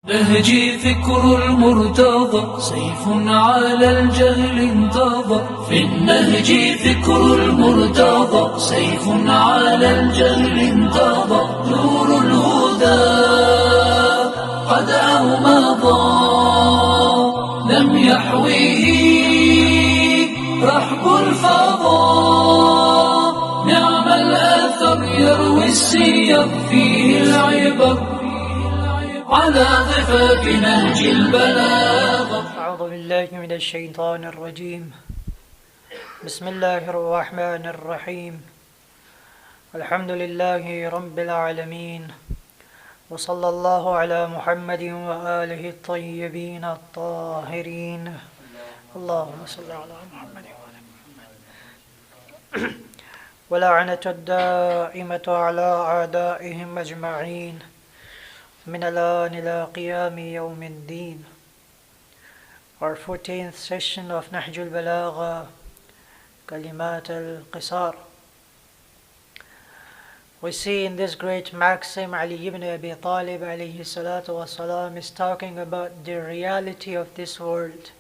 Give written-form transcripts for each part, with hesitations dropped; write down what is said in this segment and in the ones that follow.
نهجي فكر المرتضى سيف على الجهل انتضى في النهج فكر المرتضى سيف على الجهل انتضى نور الهدى قد أومضى لم يحويه رحب الفضاء نعم الأثر يروي السير فيه العبر على ضفاف نهج البلاغة. أعوذ بالله من الشيطان الرجيم. بسم الله الرحمن الرحيم. الحمد لله رب العالمين، وصلى الله على محمد وآله الطيبين الطاهرين. اللهم صل على محمد وآل محمد. ولعنة الدائمة على أعدائهم أجمعين من الآن إلى قيام يوم الدين. Our 14th session of Nehjul Balagha, Kalimat al-Qisar. We see in this great maxim, Ali ibn Abi Talib alayhi salatu wasalam is talking about the reality of this world,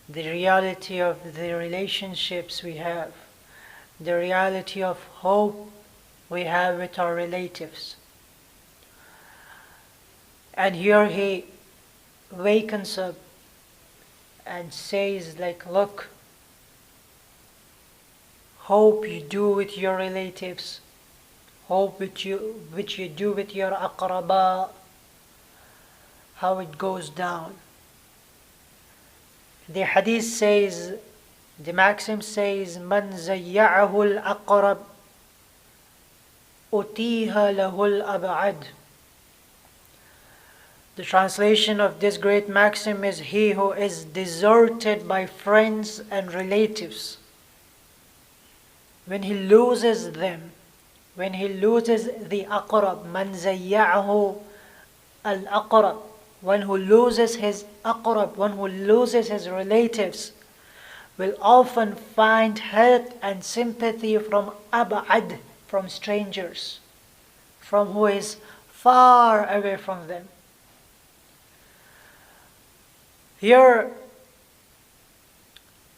the reality of the relationships we have, the reality of hope we have with our relatives. And here he wakens up and says, like, look, hope you do with your relatives, hope which you do with your aqraba, how it goes down. The hadith says, the maxim says, man zayya'ahu al-aqrab utiha lahu al-ab'ad. The translation of this great maxim is, he who is deserted by friends and relatives, when he loses them, when he loses the aqrab, man zayya'ahu al-aqrab, one who loses his aqrab, one who loses his relatives, will often find help and sympathy from ab'ad, from strangers, from who is far away from them. Here,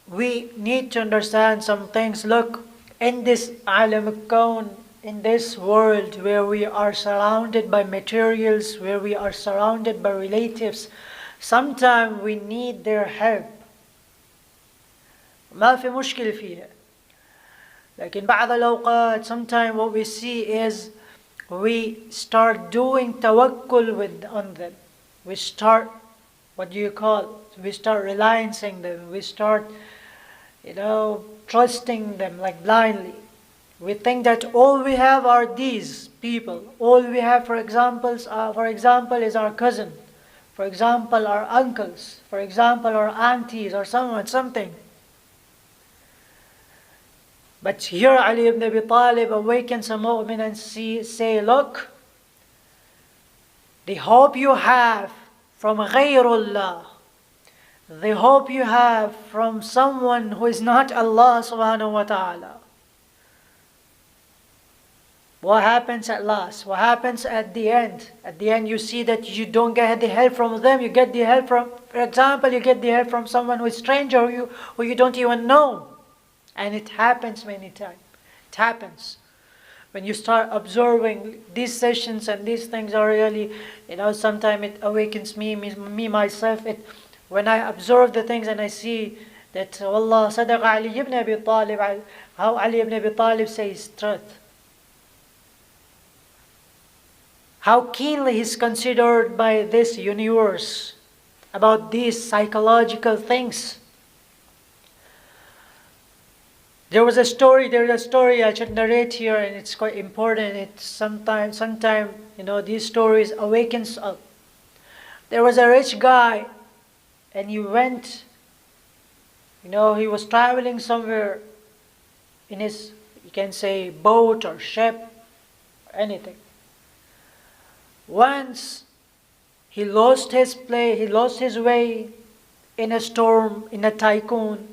we need to understand some things. Look, in this alam al-kawn, in this world where we are surrounded by materials, where we are surrounded by relatives, sometimes we need their help. ما في مشكلة فيها. لكن بعض الأوقات, sometimes what we see is we start doing tawakkul on them. We start, we start reliancing them. We start, trusting them like blindly. We think that all we have are these people. All we have, for example, is our cousin. For example, our uncles. For example, our aunties or something. But here Ali ibn Abi Talib awakens a mu'min and say, look, the hope you have from ghayrullah, the hope you have from someone who is not Allah subhanahu wa ta'ala. What happens at last? What happens at the end? At the end you see that you don't get the help from them, you get the help from, for example, you get the help from someone who is stranger who you don't even know. And it happens many times. It happens. When you start observing these sessions and these things are really, sometimes it awakens me myself. When I observe the things and I see that, Wallah, Sadaq Ali ibn Abi Talib, how Ali ibn Abi Talib says truth. How keenly he's considered by this universe about these psychological things. There's a story I should narrate here, and it's quite important. It's sometimes, these stories awakens up. There was a rich guy, and he went, he was traveling somewhere in his, you can say, boat or ship, or anything. Once, he lost his way in a storm, in a typhoon.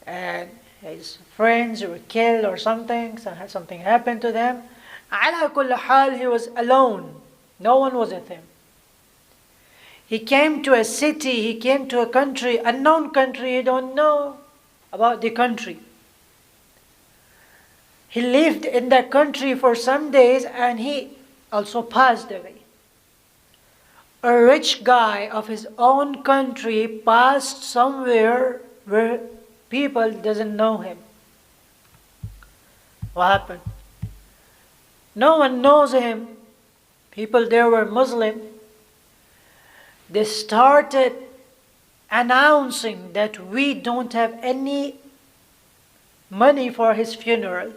And his friends were killed or something happened to them. Ala kulli hal, he was alone. No one was with him. He came to a city, he came to a country, unknown country, he don't know about the country. He lived in that country for some days and he also passed away. A rich guy of his own country passed somewhere where people doesn't know him. What happened? No one knows him. People there were Muslim. They started announcing that we don't have any money for his funeral.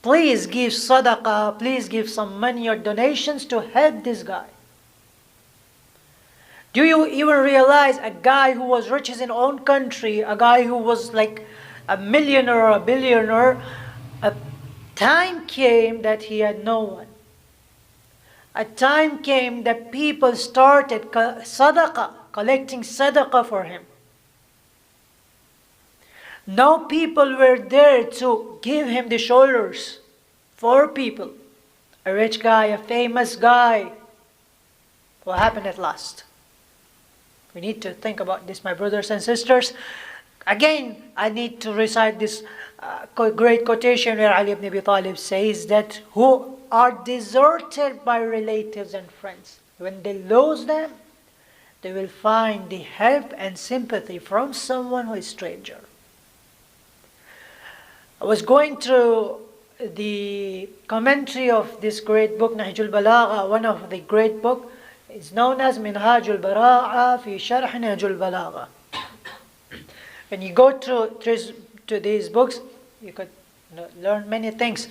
Please give sadaqah, please give some money or donations to help this guy. Do you even realize a guy who was rich in his own country, a guy who was like a millionaire or a billionaire, a time came that he had no one. A time came that people started sadaqah, collecting sadaqah for him. No people were there to give him the shoulders. 4 people. A rich guy, a famous guy. What happened at last? We need to think about this, my brothers and sisters. Again, I need to recite this great quotation where Ali ibn Abi Talib says that who are deserted by relatives and friends, when they lose them, they will find the help and sympathy from someone who is stranger. I was going through the commentary of this great book, Nehjul Balagha, one of the great book. It's known as Minhajul Bara'a fi Sharh Nehjul Balagha. When you go to these books, you could learn many things.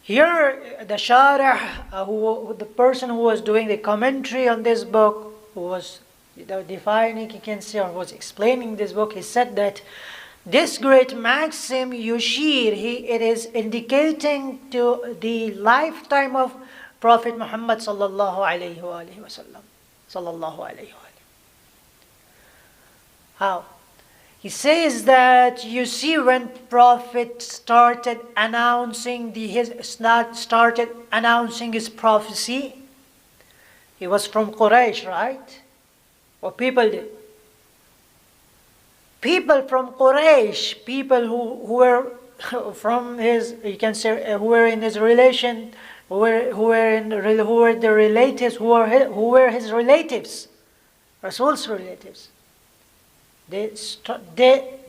Here, the Sharh, the person who was doing the commentary on this book, who was defining, you can see, or was explaining this book, he said that this great maxim, Yushir, it is indicating to the lifetime of Prophet Muhammad sallallahu alayhi wa sallam. Sallallahu alayhi wa. How? He says that you see when Prophet started announcing his prophecy, he was from Quraysh, right? What people did? People from Quraysh, people who were from his, you can say, who were in his relation, who were the relatives, who were his relatives, Rasul's relatives. They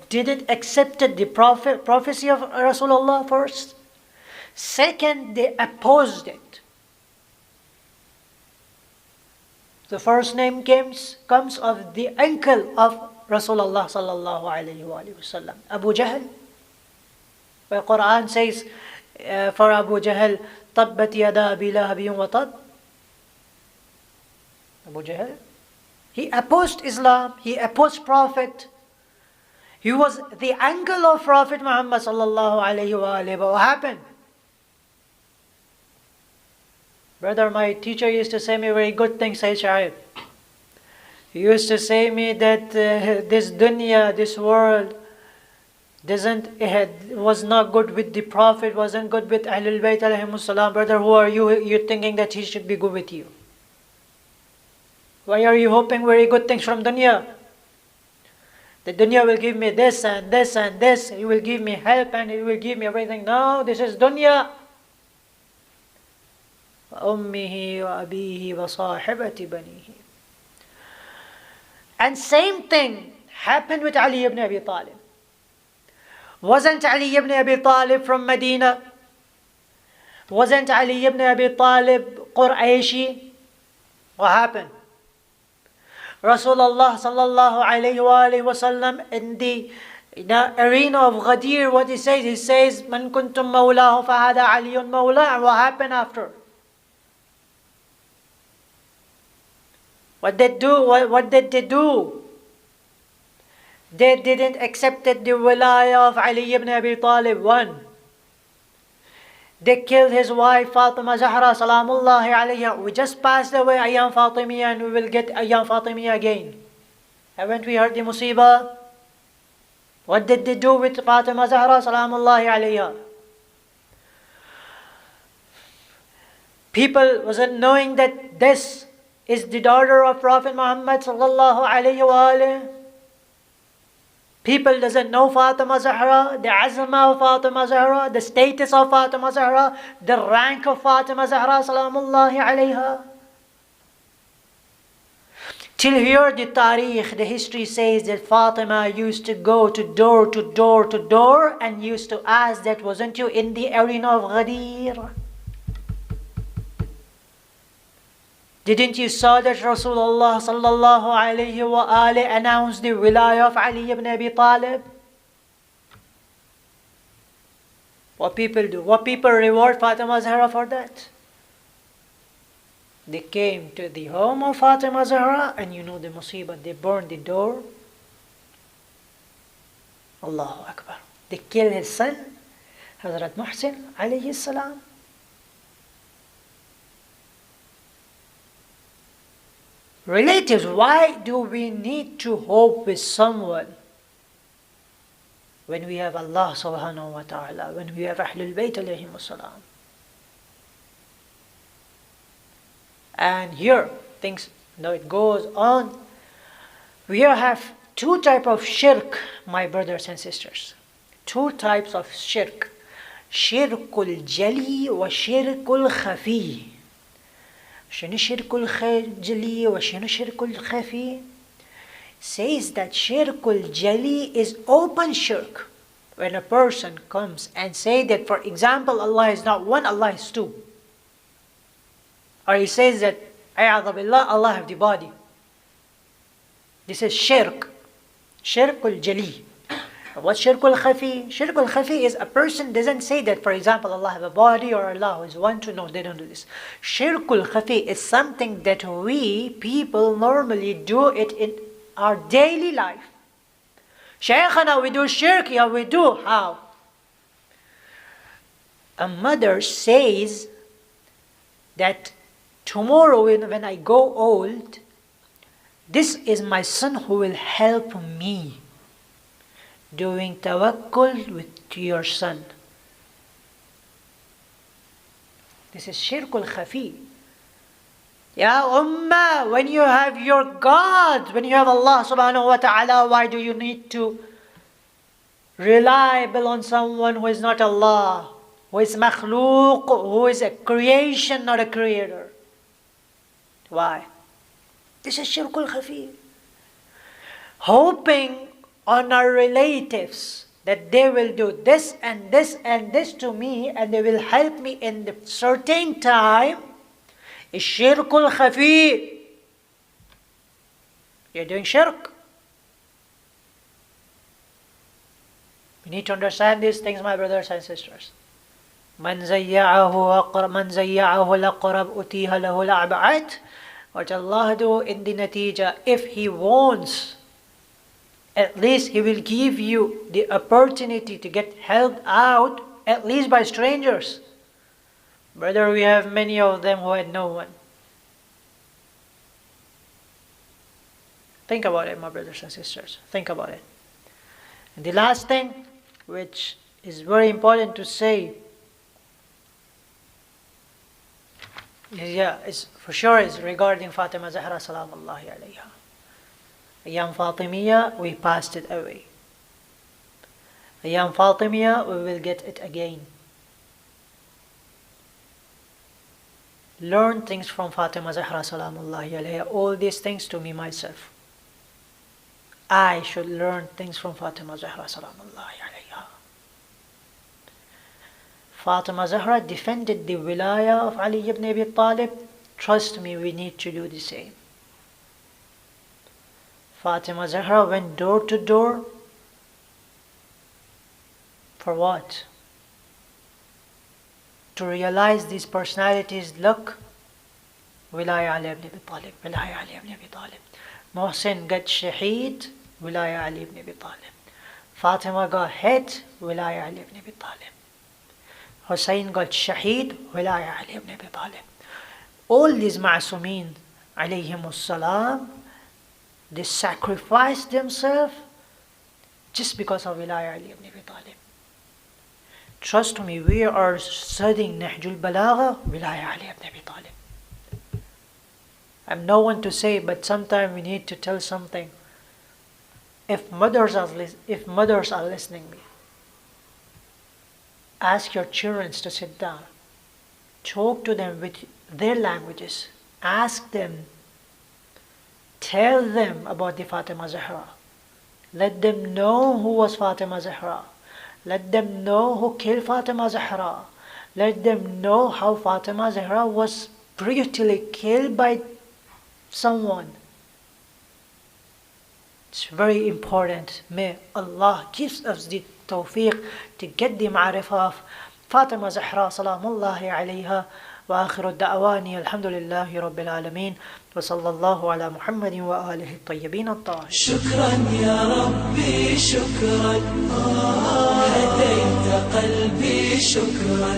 didn't accept the prophecy of Rasulullah first. Second, they opposed it. The first name comes of the uncle of Rasulullah sallallahu alayhi wa sallam, Abu Jahl. Where Quran says for Abu Jahl, Tabbat yada abi lahabin wa tab. Abu Jahl. He opposed Islam, he opposed Prophet. He was the uncle of Prophet Muhammad sallallahu alayhi wa alayhi. But what happened? Brother, my teacher used to say me very good things, Sayyid Shahid. He used to say me that this dunya, this world, was not good with the Prophet, wasn't good with Ahlul Bayt alayhimus salam. Brother, who are you? You're thinking that he should be good with you. Why are you hoping very good things from dunya? The dunya will give me this and this and this. He will give me help and he will give me everything. No, this is dunya. وَأُمِّهِ وَأَبِيهِ وَصَاحِبَةِ بَنِيهِ. And same thing happened with Ali ibn Abi Talib. Wasn't Ali ibn Abi Talib from Medina? Wasn't Ali ibn Abi Talib Qurayshi? What happened? Rasulullah sallallahu alayhi wa sallam in the arena of Ghadir, what he says, Man kuntum mawlahu fahada aliyun mawla. And what happened after? What did they do? They didn't accept the wilayah of Ali ibn Abi Talib. 1. They killed his wife Fatima Zahra salamullahi alayha. We just passed away Ayyam Fatimiyya and we will get Ayyam Fatimiyya again. Haven't we heard the musibah? What did they do with Fatima Zahra salamullahi alayha? People wasn't knowing that this is the daughter of Prophet Muhammad sallallahu alayhi wa alayhi. People doesn't know Fatima Zahra, the azma of Fatima Zahra, the status of Fatima Zahra, the rank of Fatima Zahra salamullahi alayha. Till here the tarikh, the history says that Fatima used to go to door to door to door and used to ask that, wasn't you in the arena of Ghadir? Didn't you saw that Rasulullah sallallahu alayhi wa alayhi announced the wilayah of Ali ibn Abi Talib? What people do? What people reward Fatima Zahra for that? They came to the home of Fatima Zahra and you know the musibah, they burned the door. Allahu Akbar. They killed his son, Hazrat Muhsin alayhi salam. Relatives, why do we need to hope with someone when we have Allah subhanahu wa ta'ala, when we have Ahlul Bayt alayhim salam? And here, things, now it goes on. We have two types of shirk, my brothers and sisters. Two types of shirk. Shirkul jali wa shirkul khafi. شنو شرك الجلي وشنو شرك الخفي? Says that shirkul jali is open shirk. When a person comes and say that, for example, Allah is not one, Allah is two. Or he says that, A'adha billah, Allah have the body. This is shirk. Shirkul jali. What's shirkul khafi? Shirkul khafi is a person doesn't say that, for example, Allah have a body or Allah is one to. No, they don't do this. Shirkul khafi is something that we people normally do it in our daily life. Shaykhana, we do shirk. Yeah, we do. How? A mother says that tomorrow when I go old, this is my son who will help me. Doing tawakkul with your son. This is shirkul khafi. Ya ummah, when you have your God, when you have Allah subhanahu wa ta'ala, why do you need to rely on someone who is not Allah, who is makhluq, who is a creation, not a creator? Why? This is shirkul khafi. Hoping on our relatives that they will do this and this and this to me and they will help me in the certain time is shirkul khafi. You're doing shirk. We need to understand these things, my brothers and sisters. Man zayya'ahu al-aqrab utiha lahu al-a'ba'at. What Allah do in the natija, if He wants, at least He will give you the opportunity to get helped out, at least by strangers. Brother, we have many of them who had no one. Think about it, my brothers and sisters. Think about it. And the last thing, which is very important to say, is for sure is regarding Fatima Zahra salamullahi alayha. Ayyam Fatimiyya, we passed it away. Ayyam Fatimiyya, we will get it again. Learn things from Fatima Zahra salamullahi alayha. All these things to me myself. I should learn things from Fatima Zahra salamullahi alayha. Fatima Zahra defended the wilayah of Ali ibn Abi Talib. Trust me, we need to do the same. Fatima Zahra went door to door. For what? To realize these personalities. Look, Wilaya Ali ibn Abi Talib, Wilaya Ali ibn Abi Talib. Muhsin got shaheed, Wilaya Ali ibn Abi Talib. Fatima got hit, Wilaya Ali ibn Abi Talib. Hussein got shaheed, Wilaya Ali ibn Abi Talib. All these ma'asumeen, alayhimus salam, they sacrificed themselves just because of Wilaya Ali ibn Abi Talib. Trust me, we are studying Nehjul Balagha, Wilaya Ali ibn Abi Talib. I'm no one to say, but sometimes we need to tell something. If mothers are listening me, ask your children to sit down. Talk to them with their languages. Ask them. Tell them about the Fatima Zahra. Let them know who was Fatima Zahra. Let them know who killed Fatima Zahra. Let them know how Fatima Zahra was brutally killed by someone. It's very important. May Allah gives us the tawfiq to get the ma'rifah of Fatima Zahra salamullahi alayha. وآخر الدعواني الحمد لله رب العالمين وصلى الله على محمد وآله الطيبين الطاهرين. شكرا يا ربي شكرا هديت قلبي شكرا